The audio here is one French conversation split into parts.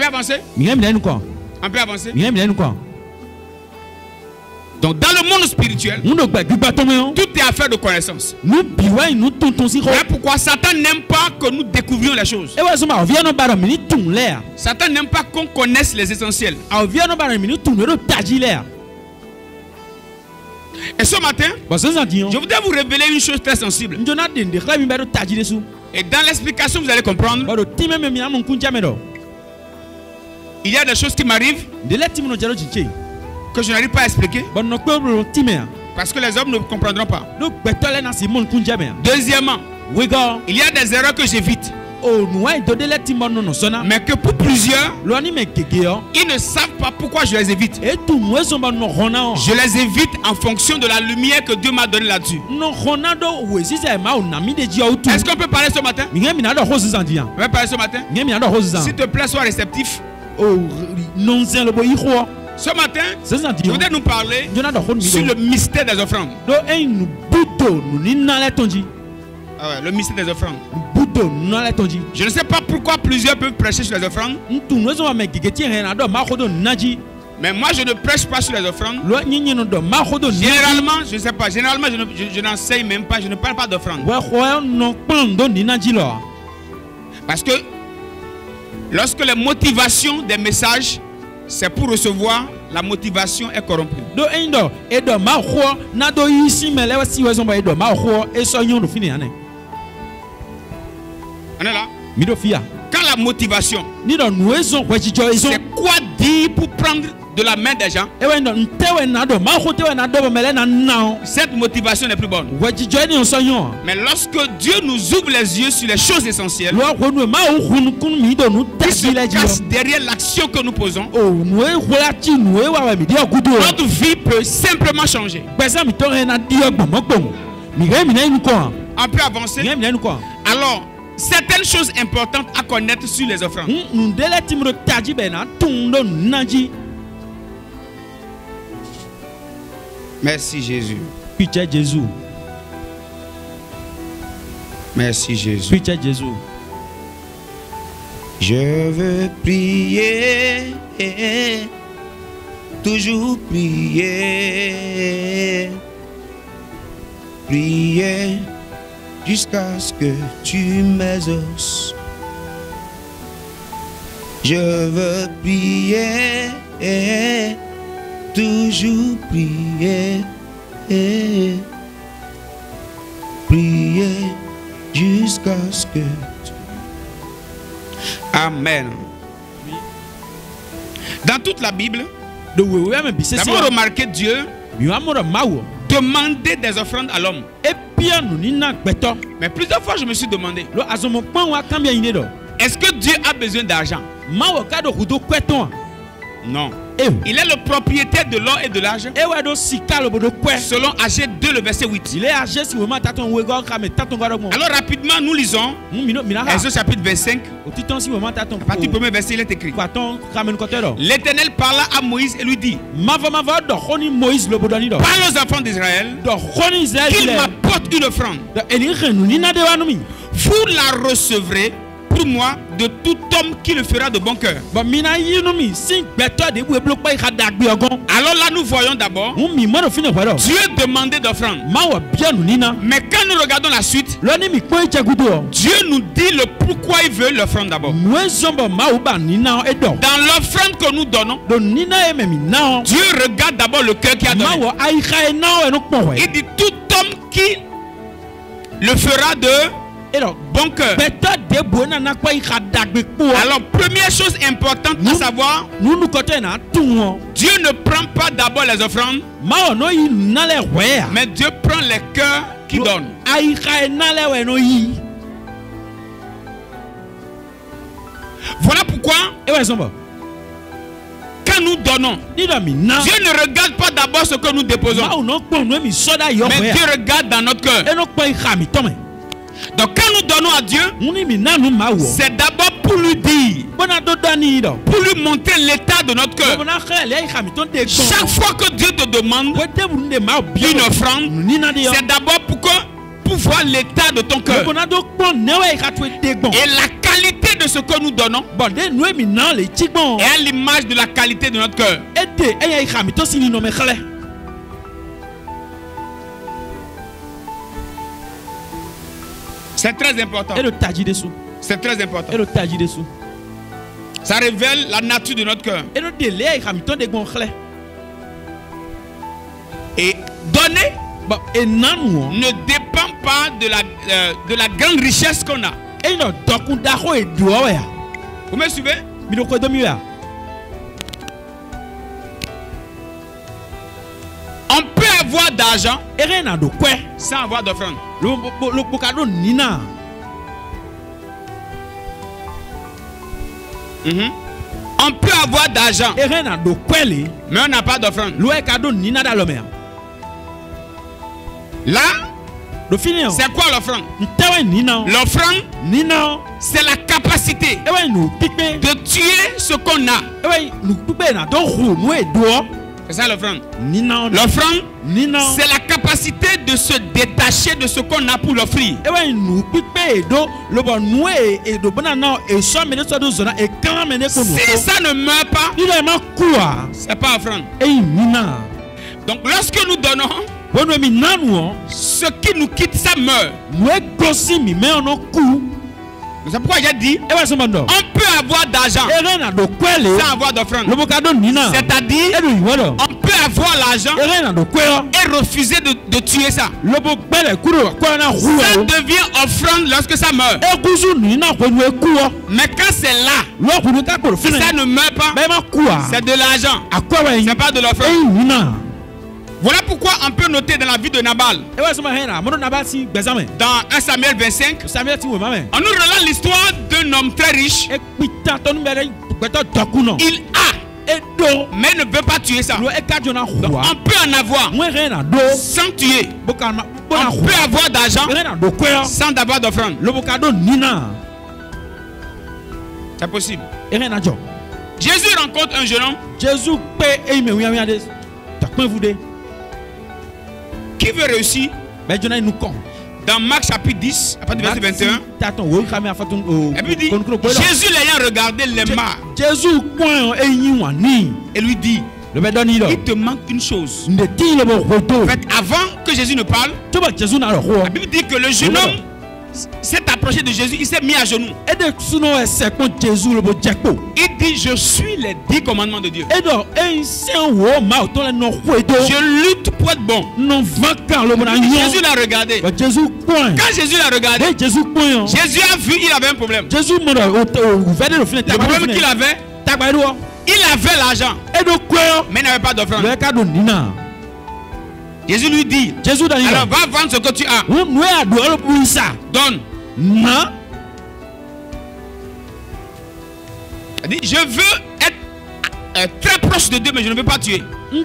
avancer? On peut avancer? Donc dans le monde spirituel, tout est affaire de connaissance. Voilà pourquoi Satan n'aime pas que nous découvrions les choses. Satan n'aime pas qu'on connaisse les essentiels. Et ce matin, je voudrais vous révéler une chose très sensible. Et dans l'explication, vous allez comprendre. Il y a des choses qui m'arrivent que je n'arrive pas à expliquer parce que les hommes ne comprendront pas. Deuxièmement, il y a des erreurs que j'évite, mais que pour plusieurs, ils ne savent pas pourquoi je les évite. Je les évite en fonction de la lumière que Dieu m'a donnée là-dessus. Est-ce qu'on peut parler ce matin? On peut parler ce matin? S'il te plaît, sois réceptif. Ce matin, je voudrais nous parler sur le mystère des offrandes. Ah ouais, le mystère des offrandes. Je ne sais pas pourquoi plusieurs peuvent prêcher sur les offrandes. Mais moi je ne prêche pas sur les offrandes. Généralement, je ne sais pas. Généralement, je n'enseigne même pas. Je ne parle pas d'offrandes. Parce que lorsque les motivations des messages, c'est pour recevoir, la motivation est corrompue. On est là? Quand la motivation, c'est quoi dire pour prendre de la main des gens, cette motivation n'est plus bonne. Mais lorsque Dieu nous ouvre les yeux sur les choses essentielles, qui se cache derrière l'action que nous posons, notre vie peut simplement changer. On peut avancer. Alors, certaines choses importantes à connaître sur les offrandes. Merci Jésus. Merci Jésus. Je veux prier, toujours prier, prier jusqu'à ce que tu m'exauces. Je veux prier, toujours prier, prier jusqu'à ce que tu... Amen. Dans toute la Bible, d'abord remarquez Dieu demander des offrandes à l'homme. Mais plusieurs fois je me suis demandé, est-ce que Dieu a besoin d'argent? Non. Il est le propriétaire de l'or et de l'argent. Selon Agé 2, le verset 8. Alors rapidement, nous lisons Exode chapitre 25. À partir du premier verset, il est écrit: L'Éternel parla à Moïse et lui dit: parle aux enfants d'Israël qu'ils m'apportent une offrande. Vous la recevrez pour moi de tout homme qui le fera de bon cœur. Alors là nous voyons d'abord Dieu demandait d'offrande. Mais quand nous regardons la suite, Dieu nous dit le pourquoi il veut l'offrande d'abord. Dans l'offrande que nous donnons, Dieu regarde d'abord le cœur qui a donné. Il dit tout homme qui le fera de bon cœur. Alors première chose importante à savoir, Dieu ne prend pas d'abord les offrandes, mais Dieu prend les cœurs qui donnent. Voilà pourquoi quand nous donnons, Dieu ne regarde pas d'abord ce que nous déposons, mais Dieu regarde dans notre cœur. Donc quand nous donnons à Dieu, c'est d'abord pour lui dire, pour lui montrer l'état de notre cœur. Chaque fois que Dieu te demande une offrande, c'est d'abord pour voir l'état de ton cœur et la qualité de que ce que nous donnons est à l'image de la qualité de notre cœur. C'est très important. C'est très important. Ça révèle la nature de notre cœur. Et donner ne dépend pas de la grande richesse qu'on a. Vous me suivez? On peut avoir d'argent sans avoir d'offrande. On peut avoir d'argent, mais on n'a pas d'offrande. Là, c'est quoi l'offrande? L'offrande, c'est la capacité de tuer ce qu'on a. C'est ça l'offrande. L'offrande, c'est la capacité de se détacher de ce qu'on a pour l'offrir. Si ça ne meurt pas, c'est pas offrande. Donc lorsque nous donnons, ce qui nous quitte, ça meurt. C'est pourquoi j'ai dit, on peut avoir d'argent sans avoir d'offrande. C'est-à-dire, on peut avoir l'argent et refuser de tuer ça. Ça devient offrande lorsque ça meurt. Mais quand c'est là, si ça ne meurt pas, c'est de l'argent. C'est pas de l'offrande. Voilà pourquoi on peut noter dans la vie de Nabal, dans 1 Samuel 25, on nous relate l'histoire d'un homme très riche. Il a, mais ne peut pas tuer ça. Donc, on peut en avoir sans tuer. On peut avoir d'argent sans avoir d'offrande. C'est possible. Jésus rencontre un jeune homme qui veut réussir. Dans Marc chapitre 10, à partir du verset 21, et puis dit, Jésus l'ayant regardé les marre et lui dit, il te manque une chose. En fait, avant que Jésus ne parle, la Bible dit que le jeune homme s'est approché de Jésus, il s'est mis à genoux. Il dit, je suis les 10 commandements de Dieu. Je lutte pour être bon. Jésus l'a regardé. Quand Jésus l'a regardé, Jésus a vu, il avait un problème. Le problème qu'il avait, il avait l'argent, mais il n'avait pas d'offrande. Jésus lui dit, alors va vendre ce que tu as. Donne. Il dit, je veux être très proche de Dieu, mais je ne veux pas tuer. La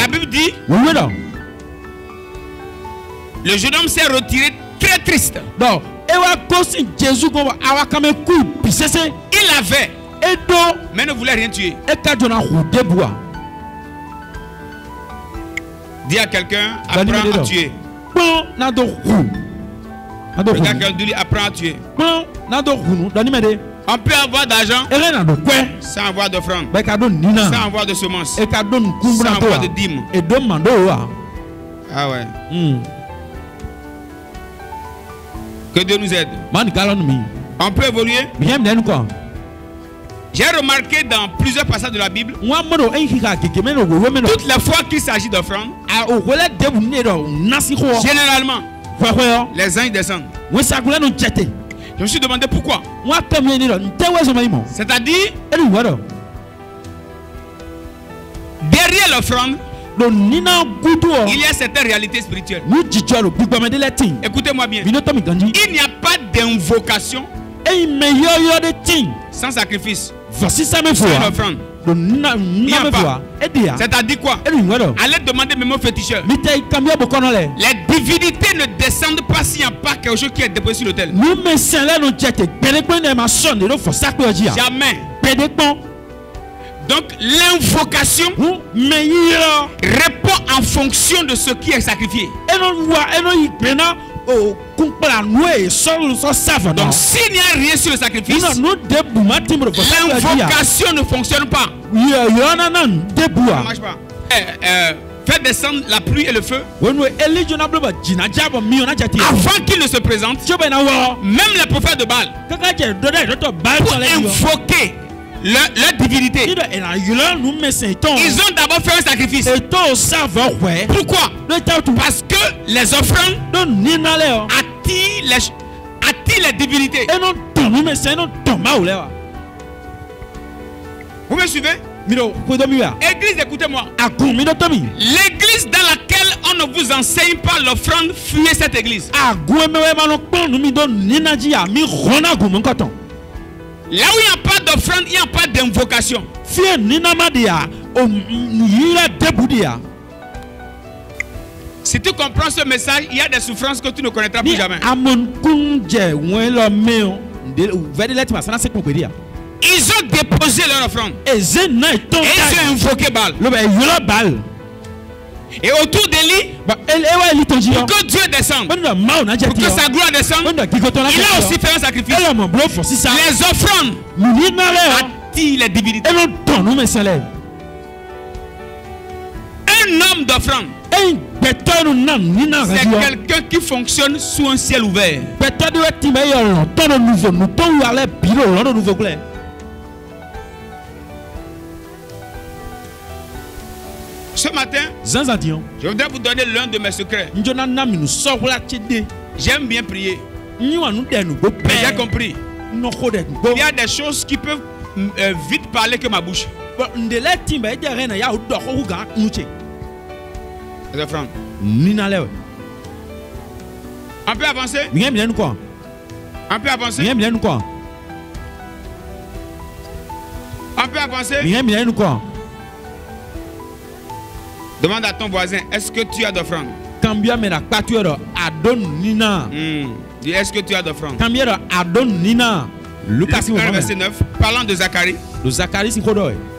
Bible dit, le jeune homme s'est retiré très triste. Il avait, mais ne voulait rien tuer. Dis à quelqu'un, apprends à tuer. Regarde quelqu'un, dis apprends à tuer. On peut avoir d'argent sans avoir d'offrande, sans avoir de semences, sans avoir de dîmes. Ah ouais. Que Dieu nous aide. On peut évoluer. J'ai remarqué dans plusieurs passages de la Bible, toutes les fois qu'il s'agit d'offrande, généralement, les anges descendent. Je me suis demandé pourquoi. C'est-à-dire, derrière l'offrande, il y a certaines réalités spirituelles. Écoutez-moi bien. Il n'y a pas d'invocation sans sacrifice. Sans une offrande. Il n'y a pas. C'est-à-dire quoi? Allez demander même aux féticheurs. Les divinités ne descendent pas s'il n'y a pas quelque chose qui est déposé sur l'autel. Jamais. Donc l'invocation répond en fonction de ce qui est sacrifié. Donc s'il n'y a rien sur le sacrifice, l'invocation ne fonctionne pas. Ça ne marche pas. Faire descendre la pluie et le feu avant qu'il ne se présente. Même les prophètes de Baal, pour invoquer leur divinité, ils ont d'abord fait un sacrifice. Pourquoi? Parce que les offrandes attirent les divinités. Vous me suivez? Église, écoutez-moi. L'église dans laquelle on ne vous enseigne pas l'offrande, fuyez cette église. Là où il n'y a pas d'offrande, il n'y a pas d'invocation. Si tu comprends ce message, il y a des souffrances que tu ne connaîtras plus jamais. Ils ont déposé leur offrande. Et ils ont invoqué Baal. Et autour d'Élie, pour que Dieu descende, pour que sa gloire descende, il a aussi fait un sacrifice. Les offrandes attirent les divinités. Un homme d'offrande, c'est quelqu'un qui fonctionne sous un ciel ouvert. Ce matin, je voudrais vous donner l'un de mes secrets. J'aime bien prier. Mais j'ai compris. Il y a des choses qui peuvent vite parler que ma bouche. Les offrandes. On peut avancer? On peut avancer? On peut avancer? Demande à ton voisin, est-ce que tu as d'offrande? Dis, est-ce que tu as d'offrande? Lucas verset 9, parlant de Zacharie.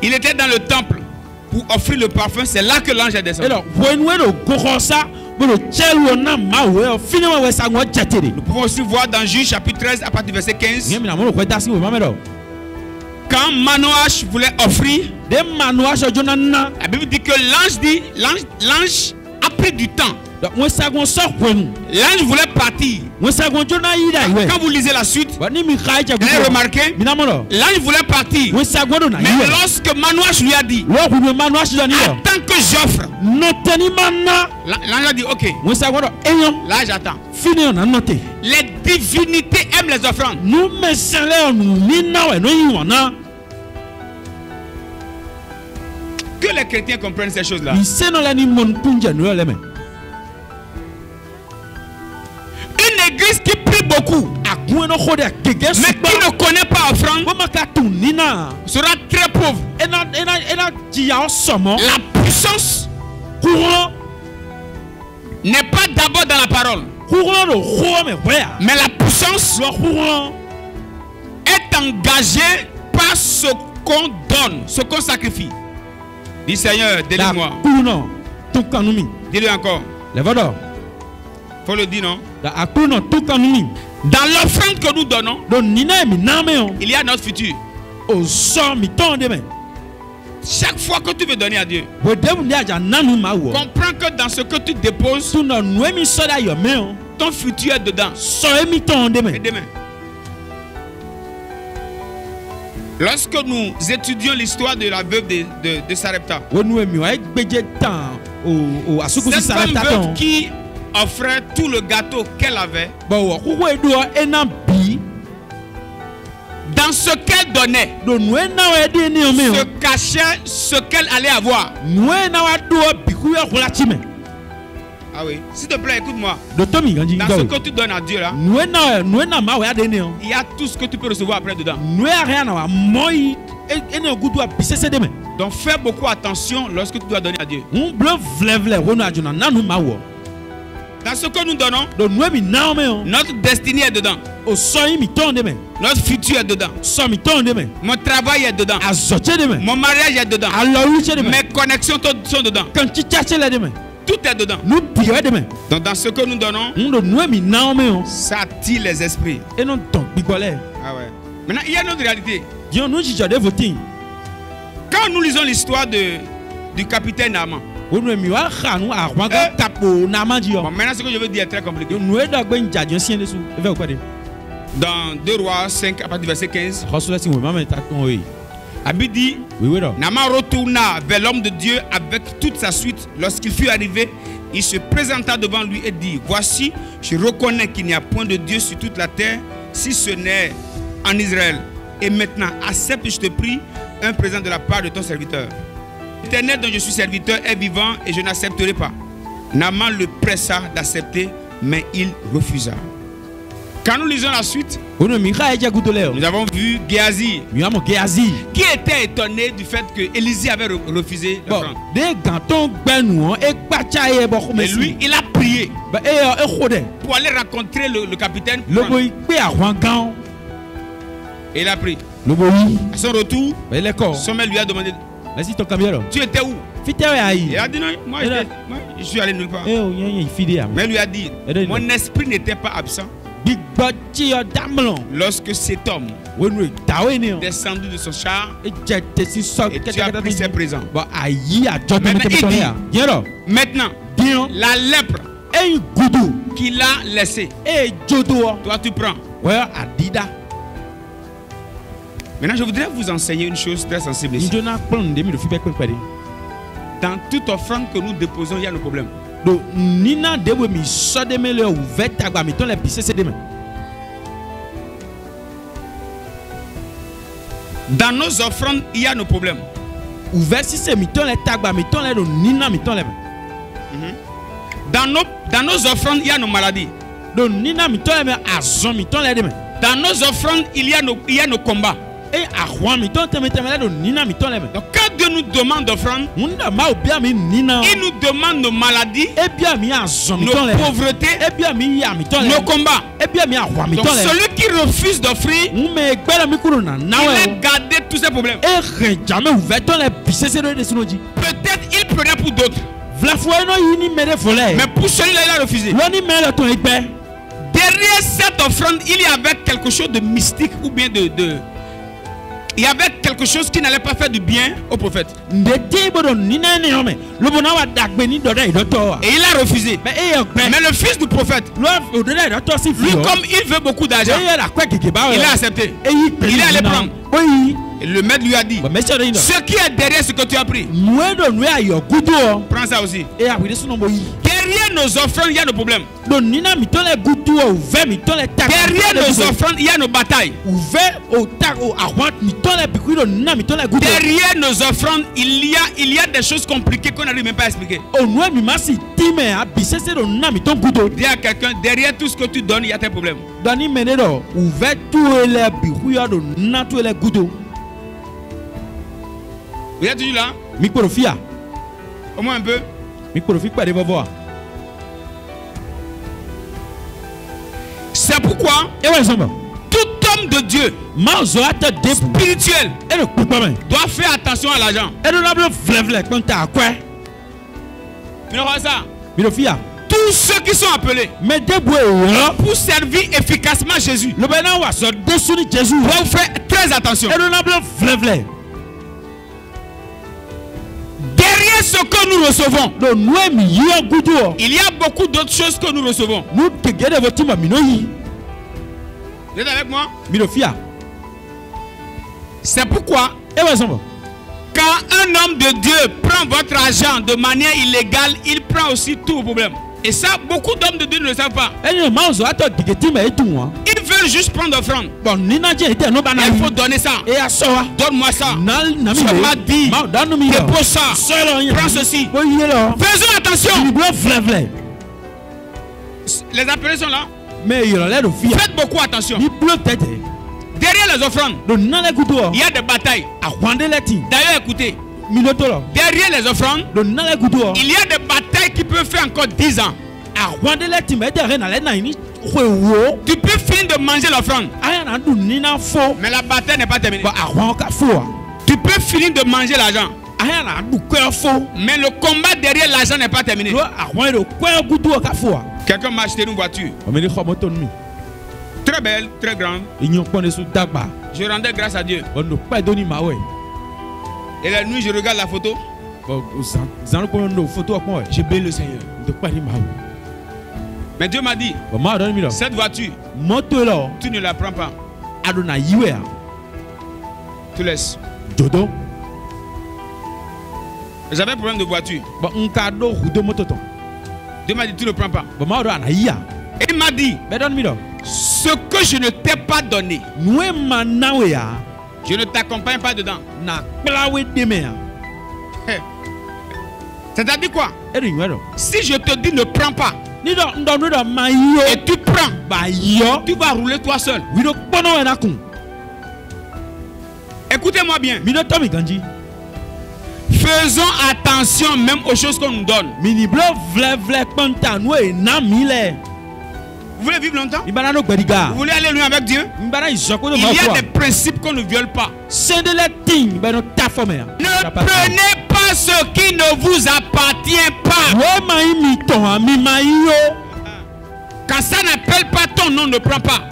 Il était dans le temple pour offrir le parfum, c'est là que l'ange est descendu. Nous pouvons aussi voir dans Juge chapitre 13 à partir du verset 15. Quand Manoach voulait offrir, la Bible dit que l'ange a pris du temps. L'ange voulait partir. Quand vous lisez la suite, vous allez remarquer, l'ange voulait partir. Mais lorsque Manoach lui a dit, attends que j'offre, l'ange a dit ok. Là j'attends. Les divinités aiment les offrandes. Que les chrétiens comprennent ces choses-là. Une église qui prie beaucoup, mais qui ne connaît pas offrande, sera très pauvre. La puissance n'est pas d'abord dans la parole, mais la puissance est engagée par ce qu'on donne, ce qu'on sacrifie. Dis Seigneur, délivre-moi. Dis-le encore. Faut le dire, non? Dans l'offrande que nous donnons, il y a notre futur. Chaque fois que tu veux donner à Dieu, comprends que dans ce que tu déposes, ton futur est dedans. Et demain. Lorsque nous étudions l'histoire de la veuve de Sarepta, cette femme veuve qui offrait tout le gâteau qu'elle avait, dans ce qu'elle donnait, se cachait ce qu'elle allait avoir. Ah oui, s'il te plaît, écoute-moi. Dans ce que tu donnes à Dieu là, il y a tout ce que tu peux recevoir après dedans. Donc fais beaucoup attention lorsque tu dois donner à Dieu. Dans ce que nous donnons, notre destinée est dedans. Notre futur est dedans. Mon travail est dedans. Mon mariage est dedans. Mes connexions sont dedans. tout est dedans. Donc dans ce que nous donnons, ça attire les esprits. Ah ouais. Maintenant, il y a une autre réalité. Quand nous lisons l'histoire du capitaine Naaman, bon, maintenant ce que je veux dire est très compliqué. Dans 2 Rois 5 à partir du verset 15, Abid dit, Naaman retourna vers l'homme de Dieu avec toute sa suite. Lorsqu'il fut arrivé, il se présenta devant lui et dit, voici, je reconnais qu'il n'y a point de Dieu sur toute la terre, si ce n'est en Israël. Et maintenant, accepte, je te prie, un présent de la part de ton serviteur. L'Éternel dont je suis serviteur est vivant et je n'accepterai pas. Naaman le pressa d'accepter, mais il refusa. Quand nous lisons la suite, nous avons vu Géasi qui était étonné du fait que Élisée avait refusé l'offrande. Mais lui, il a prié pour aller rencontrer le capitaine. Et il a pris. À son retour, son maître lui a demandé, tu étais où? Il a dit non, moi je suis allé nulle part. Mais il lui a dit, mon esprit n'était pas absent lorsque cet homme descendu de son char et tu as pris ses présents. Maintenant, la lèpre qu'il a laissée, toi tu prends. Maintenant, je voudrais vous enseigner une chose très sensible ici. Dans toute offrande que nous déposons, il y a nos problèmes. Dans nos offrandes, il y a nos problèmes. Dans nos offrandes, il y a nos maladies. Dans nos offrandes, il y a nos combats. Donc quand Dieu nous demande d'offrande, il nous demande nos maladies, nos pauvretés, nos combats. Donc celui qui refuse d'offrir, il a gardé tous ses problèmes. Peut-être il prenait pour d'autres, mais pour celui-là il a refusé. Derrière cette offrande, il y avait quelque chose de mystique ou bien il y avait quelque chose qui n'allait pas faire du bien au prophète. Et il a refusé. Mais le fils du prophète, lui comme il veut beaucoup d'argent, il a accepté. Il est allé prendre. Et le maître lui a dit, ce qui est derrière ce que tu as pris, prends ça aussi. Derrière nos offrandes, il y a nos problèmes. Derrière nos offrandes, il y a nos batailles. Derrière nos offrandes, il y a des choses compliquées qu'on n'arrive même pas à expliquer. Dis à quelqu'un, derrière tout ce que tu donnes, il y a tes problèmes. Vous êtes toujours là? Au moins un peu. C'est pourquoi tout homme de Dieu spirituel doit faire attention à l'argent. Tous ceux qui sont appelés pour servir efficacement Jésus doivent faire très attention. Derrière ce que nous recevons, il y a beaucoup d'autres choses que nous recevons. Vous êtes avec moi? C'est pourquoi quand un homme de Dieu prend votre argent de manière illégale, il prend aussi tous vos problèmes. Et ça, beaucoup d'hommes de Dieu ne le savent pas. Ils veulent juste prendre l'offrande. Il faut donner ça. Donne-moi ça. Tu m'as dit. Dépose ça. Prends ceci. Faisons attention. Les appelés sont là. Faites beaucoup attention. Derrière les offrandes, il y a des batailles. D'ailleurs, écoutez. Derrière les offrandes, il y a des batailles qui peuvent faire encore 10 ans. Tu peux finir de manger l'offrande, mais la bataille n'est pas terminée. Tu peux finir de manger l'argent, Mais le combat derrière l'argent n'est pas terminé. Quelqu'un m'a acheté une voiture. Très belle, très grande. Je rendais grâce à Dieu. Et la nuit, je regarde la photo. J'ai béni le Seigneur. Mais Dieu m'a dit, cette voiture, tu ne la prends pas. Tu laisses. J'avais un problème de voiture. Dieu m'a dit, tu ne prends pas. Et il m'a dit, ce que je ne t'ai pas donné, je ne t'accompagne pas dedans. C'est-à-dire quoi? Si je te dis ne prends pas, et tu prends, tu vas rouler toi seul. Écoutez-moi bien. Faisons attention même aux choses qu'on nous donne. Vous voulez vivre longtemps? Vous voulez aller loin avec Dieu? Il y a des principes qu'on ne viole pas. Ne prenez pas ce qui ne vous appartient pas. Quand ça n'appelle pas ton nom, ne prends pas.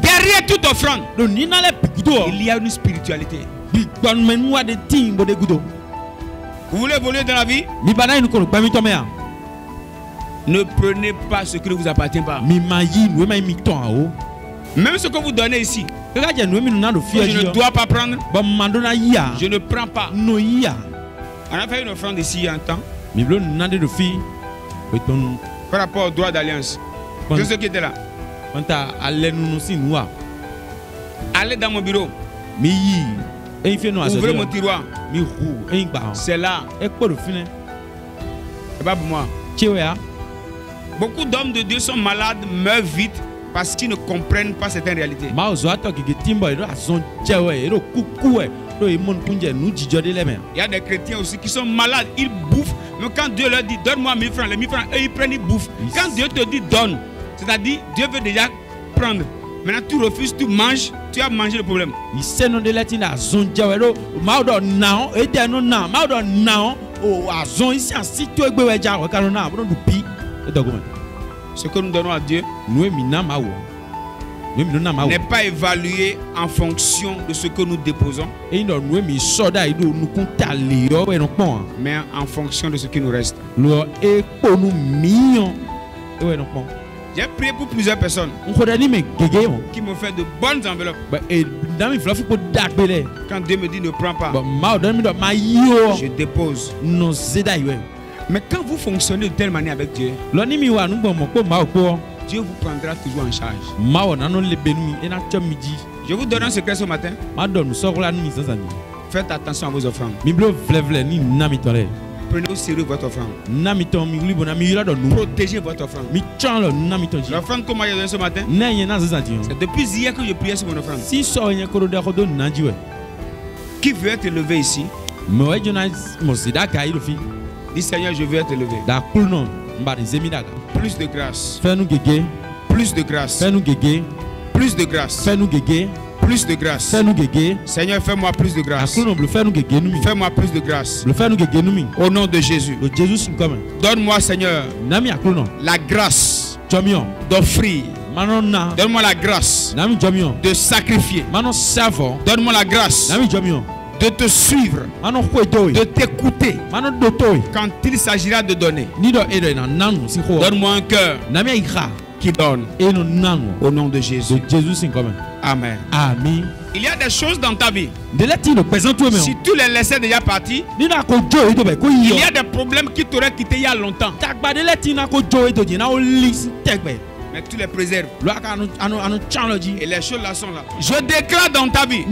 Derrière toute offrande, il y a une spiritualité. Vous voulez voler dans la vie? Ne prenez pas ce qui ne vous appartient pas. Même ce que vous donnez ici, je ne dois pas prendre. Je ne prends pas. On a fait une offrande ici il y a un temps. Par rapport au droit d'alliance. C'est ceux qui étaient là. Allez dans mon bureau. Ouvrez mon tiroir. C'est là. C'est pas pour moi. Beaucoup d'hommes de Dieu sont malades, meurent vite parce qu'ils ne comprennent pas certaines réalités. Il y a des chrétiens aussi qui sont malades, ils bouffent. Mais quand Dieu leur dit donne-moi 1000 francs, les 1000 francs, eux ils prennent, ils bouffent. Quand Dieu te dit donne, c'est-à-dire Dieu veut déjà prendre. Maintenant tu refuses, tu manges, tu as mangé le problème. Ce que nous donnons à Dieu n'est pas évalué en fonction de ce que nous déposons, mais en fonction de ce qui nous reste. J'ai prié pour plusieurs personnes qui m'ont fait de bonnes enveloppes. Quand Dieu me dit ne prends pas, je dépose. Mais quand vous fonctionnez de telle manière avec Dieu, Dieu vous prendra toujours en charge. Je vous donne un secret ce matin. Faites attention à vos offrandes. Prenez au sérieux votre offrande. Protégez votre offrande. L'offrande que moi j'ai donnée ce matin, c'est depuis hier que je priais sur mon offrande. Qui veut être élevé ici? Dis Seigneur, je veux être élevé. Plus de grâce. Plus de grâce. Plus de grâce. Plus de grâce. Seigneur, fais-moi plus de grâce. Fais-moi plus de grâce. Au nom de Jésus. Donne-moi, Seigneur, la grâce d'offrir. Donne-moi la grâce de sacrifier. Donne-moi la grâce de te suivre, de t'écouter quand il s'agira de donner. Donne-moi un cœur qui donne. Au nom de Jésus. Amen. Il y a des choses dans ta vie. Si tu les laissais déjà partir, il y a des problèmes qui t'auraient quitté il y a longtemps. Mais tu les préserves. Et les choses là sont là. Je déclare dans ta vie.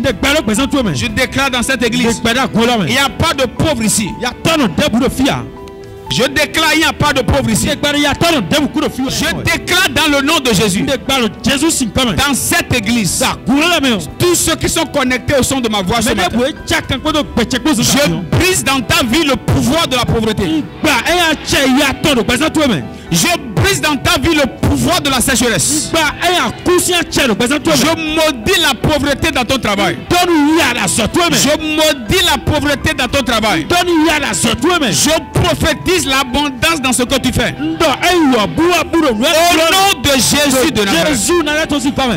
Je déclare dans cette église. Il n'y a pas de pauvre ici. Je déclare, il n'y a pas de pauvre ici. Je déclare dans le nom de Jésus. Dans cette église, tous ceux qui sont connectés au son de ma voix ce matin, je brise dans ta vie le pouvoir de la pauvreté. Je brise dans ta vie le pouvoir de la sécheresse. Je maudis la pauvreté dans ton travail. Je maudis la pauvreté dans ton travail. Je prophétise l'abondance dans ce que tu fais. Au nom de Jésus de Nazareth.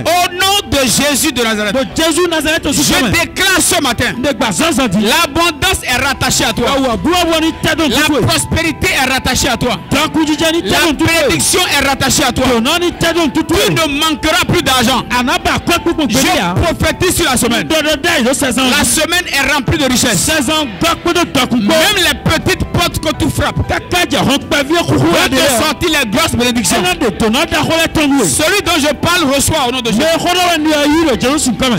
Au nom de Jésus de Nazareth. Je déclare ce matin. L'abondance est rattachée à toi. La prospérité est rattachée à toi. La bénédiction est rattachée à toi. Tu ne manqueras plus d'argent. Je prophétise sur la semaine. La semaine est remplie de richesses. Même les petites portes que tu frappes vont te sortir les grosses bénédictions. Celui dont je parle reçoit au nom de Jésus.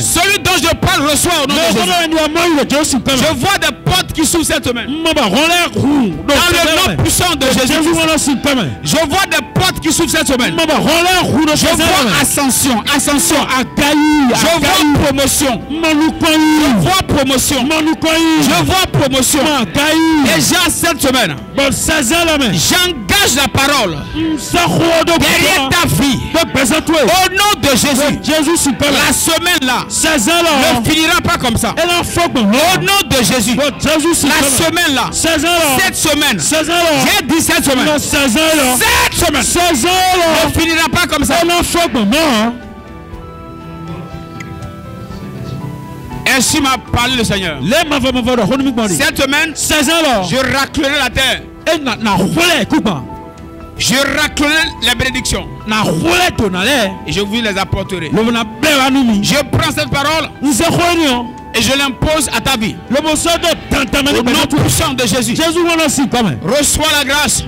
Celui dont je parle reçoit au nom de Jésus. Je vois des portes qui s'ouvrent cette semaine. Dans le nom puissant de Jésus. Je vois des portes qui s'ouvrent cette semaine. Je vois ascension, ascension. Je vois promotion. Je vois promotion. Je vois promotion. Déjà cette semaine, j'engage la parole derrière ta vie. Au nom de Jésus, la semaine là ne finira pas comme ça. Au nom de Jésus, la semaine là, cette semaine, j'ai dit cette semaine, cette semaine ne finira pas comme ça. Ainsi m'a parlé le Seigneur. Cette semaine, je raclerai la terre. Je raclerai les bénédictions. Et je vous les apporterai. Je prends cette parole et je l'impose à ta vie. Au nom puissant de Jésus. Reçois la grâce.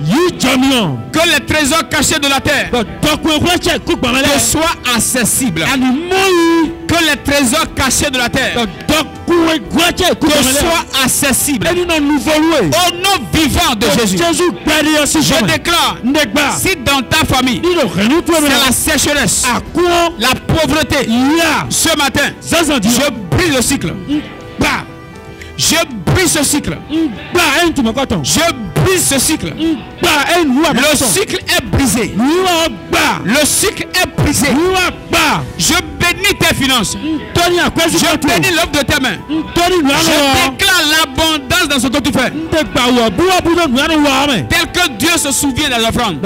Que les trésors cachés de la terre te soient accessibles. Que les trésors cachés de la terre te soient accessibles. Au nom vivant de Jésus. Je déclare, si dans ta famille c'est la sécheresse, la pauvreté, ce matin, je brise le cycle. Je brise ce cycle. Je brise ce cycle. Le cycle est brisé. Le cycle est brisé. Je bénis tes finances. Je bénis l'œuvre de tes mains. Je déclare l'abondance dans ce que tu fais. Tel que Dieu se souvient des offrandes.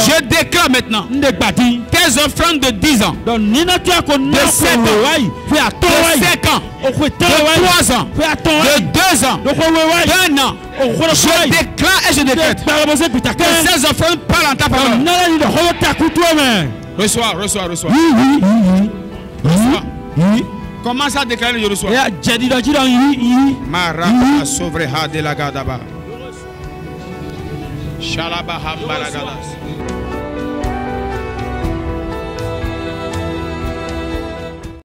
Je déclare maintenant tes offrandes de 10 ans, de 7 ans, de 5 ans, de 3 ans, de 2 ans, d'1 an. Je déclare et je décrète que ces offrandes parlent en ta faveur. Reçois, reçois, reçois. Reçois. Commence à déclarer, je reçois. Maraka Sovreha de la Gadaba. Shalaba Hambalagadas.